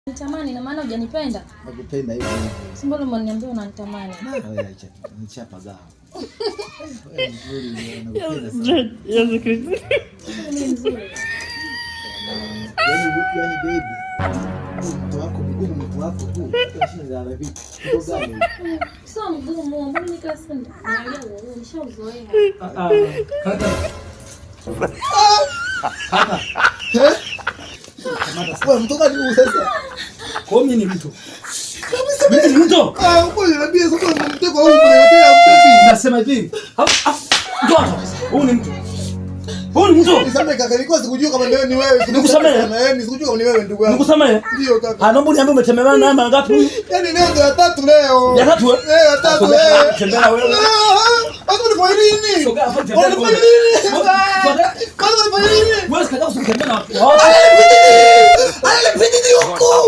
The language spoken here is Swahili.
Nitamani na maana hujanipenda. Nakupenda hivyo. Si mbona umeniambia unanitamani? Wewe acha. Nichapa zao. Wewe nzuri nakupenda sana. Yesu Kristo. Ni nzuri. Yaani baby. Mtu wako mgumu mtu wako tu. Unashinda na vipi? Ndio gani? Sio mgumu, mbona nikasema? Naelewa, nishauzoea. Kaka. Wewe mtoka ni sasa. Kwa mimi ni mtu. Mimi ni mtu. Ngoja niambie sasa mtego huu unayotea mtesi. Nasema hivi. Huu ni mtu. Huu ni mtu. Nisamehe kaka, nilikuwa sikujua kama ni wewe. Nikusamehe. Nisikujua kama ni wewe ndugu yangu. Nikusamehe. Ndio kaka. Naomba uniambie umetembea na mara ngapi huyu? Yaani leo ndo ya 3 leo. Ya 3 eh? Ya 3 eh. Tembea wewe. Hapo ni kwa nini? Soga hapo tembea. Hapo ni kwa nini? Wewe sikataka usitembee na watu. Ale pidi huko.